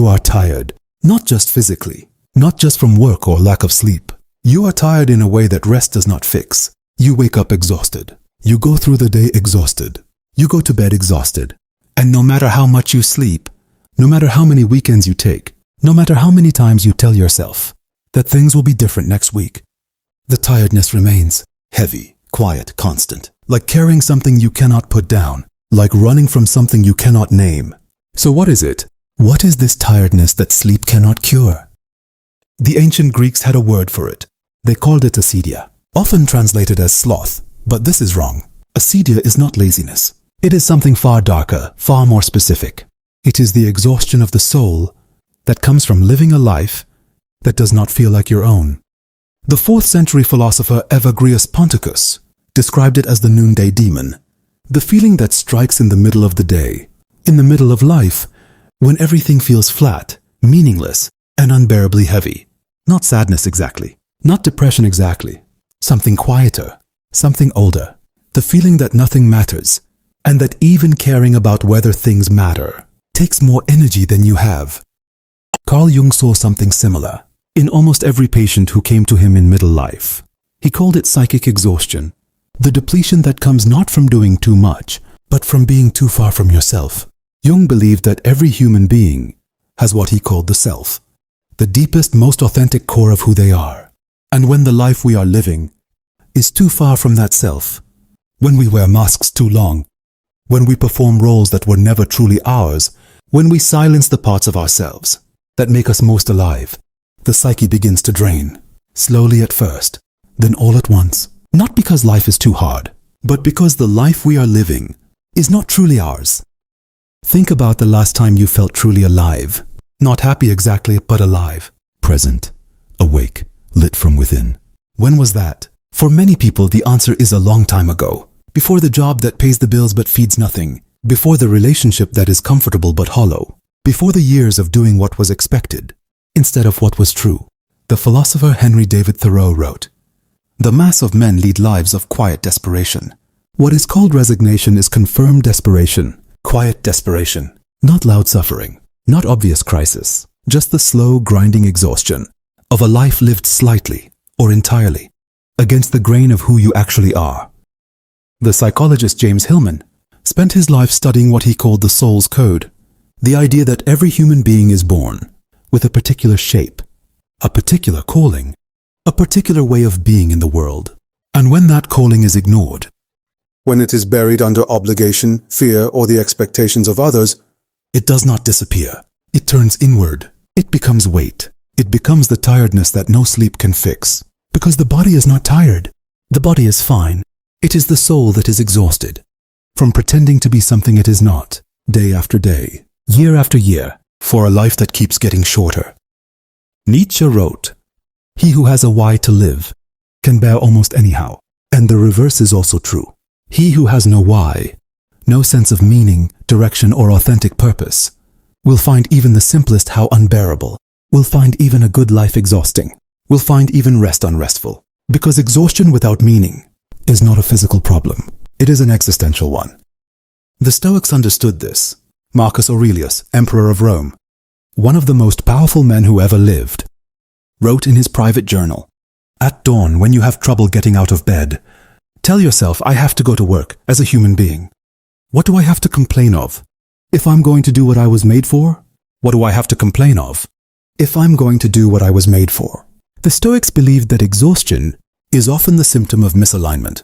you are tired, not just physically, not just from work or lack of sleep. You are tired in a way that rest does not fix. You wake up exhausted. You go through the day exhausted. You go to bed exhausted. And no matter how much you sleep, no matter how many weekends you take, no matter how many times you tell yourself that things will be different next week, the tiredness remains heavy, quiet, constant, like carrying something you cannot put down, like running from something you cannot name. So what is it? What is this tiredness that sleep cannot cure? The ancient Greeks had a word for it. They called it acedia, often translated as sloth, but this is wrong. Acedia is not laziness. It is something far darker, far more specific. It is the exhaustion of the soul that comes from living a life that does not feel like your own. The 4th century philosopher Evagrius Ponticus described it as the noonday demon, the feeling that strikes in the middle of the day, in the middle of life, when everything feels flat, meaningless, and unbearably heavy. Not sadness exactly, not depression exactly, something quieter, something older, the feeling that nothing matters, and that even caring about whether things matter takes more energy than you have. Carl Jung saw something similar in almost every patient who came to him in middle life. He called it psychic exhaustion, the depletion that comes not from doing too much, but from being too far from yourself. Jung believed that every human being has what he called the self, the deepest, most authentic core of who they are. And when the life we are living is too far from that self, when we wear masks too long, when we perform roles that were never truly ours, when we silence the parts of ourselves that make us most alive, the psyche begins to drain, slowly at first, then all at once. Not because life is too hard, but because the life we are living is not truly ours. Think about the last time you felt truly alive. Not happy exactly, but alive. Present, awake, lit from within. When was that? For many people, the answer is a long time ago. Before the job that pays the bills but feeds nothing. Before the relationship that is comfortable but hollow. Before the years of doing what was expected instead of what was true. The philosopher Henry David Thoreau wrote, "The mass of men lead lives of quiet desperation. What is called resignation is confirmed desperation, quiet desperation, not loud suffering, not obvious crisis, just the slow, grinding exhaustion of a life lived slightly or entirely against the grain of who you actually are." The psychologist James Hillman spent his life studying what he called the soul's code, the idea that every human being is born with a particular shape, a particular calling, a particular way of being in the world. And when that calling is ignored, when it is buried under obligation, fear, or the expectations of others, it does not disappear. It turns inward. It becomes weight. It becomes the tiredness that no sleep can fix. Because the body is not tired. The body is fine. It is the soul that is exhausted from pretending to be something it is not, day after day, year after year, for a life that keeps getting shorter. Nietzsche wrote, "He who has a why to live can bear almost anyhow." And the reverse is also true. He who has no why, no sense of meaning, direction, or authentic purpose, will find even the simplest how unbearable, will find even a good life exhausting, will find even rest unrestful. Because exhaustion without meaning is not a physical problem. It is an existential one. The Stoics understood this. Marcus Aurelius, Emperor of Rome, one of the most powerful men who ever lived, wrote in his private journal, "At dawn, when you have trouble getting out of bed, tell yourself, I have to go to work as a human being. What do I have to complain of? If I'm going to do what I was made for, what do I have to complain of? If I'm going to do what I was made for." The Stoics believed that exhaustion is often the symptom of misalignment,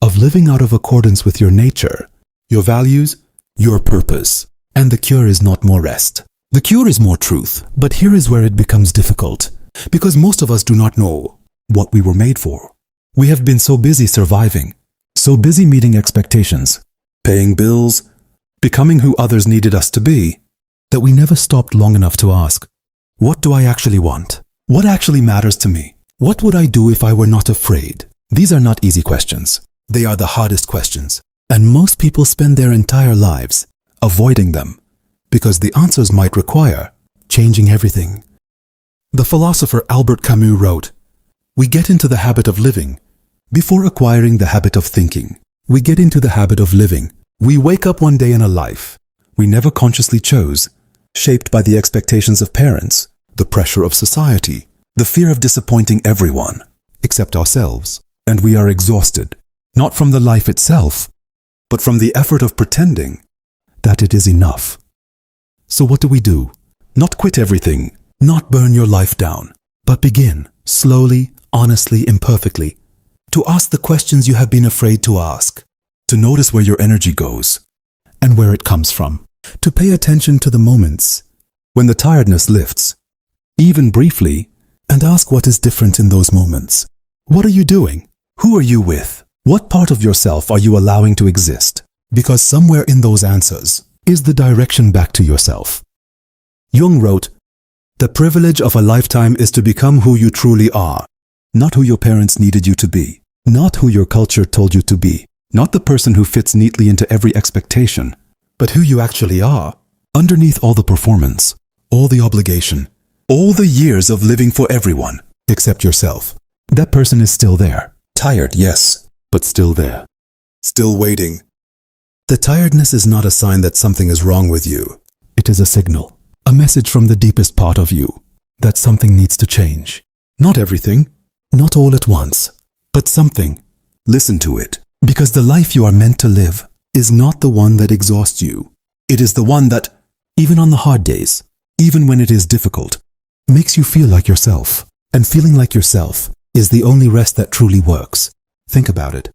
of living out of accordance with your nature, your values, your purpose. And the cure is not more rest. The cure is more truth. But here is where it becomes difficult, because most of us do not know what we were made for. We have been so busy surviving, so busy meeting expectations, paying bills, becoming who others needed us to be, that we never stopped long enough to ask, what do I actually want? What actually matters to me? What would I do if I were not afraid? These are not easy questions. They are the hardest questions. And most people spend their entire lives avoiding them because the answers might require changing everything. The philosopher Albert Camus wrote, "We get into the habit of living before acquiring the habit of thinking. We get into the habit of living. We wake up one day in a life we never consciously chose, shaped by the expectations of parents, the pressure of society, the fear of disappointing everyone, except ourselves. And we are exhausted, not from the life itself, but from the effort of pretending that it is enough. So what do? Not quit everything, not burn your life down, but begin, slowly, honestly, imperfectly, to ask the questions you have been afraid to ask, to notice where your energy goes and where it comes from, to pay attention to the moments when the tiredness lifts, even briefly, and ask what is different in those moments. What are you doing? Who are you with? What part of yourself are you allowing to exist? Because somewhere in those answers is the direction back to yourself. Jung wrote, "The privilege of a lifetime is to become who you truly are, not who your parents needed you to be, not who your culture told you to be, not the person who fits neatly into every expectation, but who you actually are, underneath all the performance, all the obligation, all the years of living for everyone, except yourself. That person is still there. Tired, yes, but still there. Still waiting." The tiredness is not a sign that something is wrong with you. It is a signal, a message from the deepest part of you, that something needs to change. Not everything, not all at once, but something. Listen to it, because the life you are meant to live is not the one that exhausts you. It is the one that, even on the hard days, even when it is difficult, makes you feel like yourself. And feeling like yourself is the only rest that truly works. Think about it.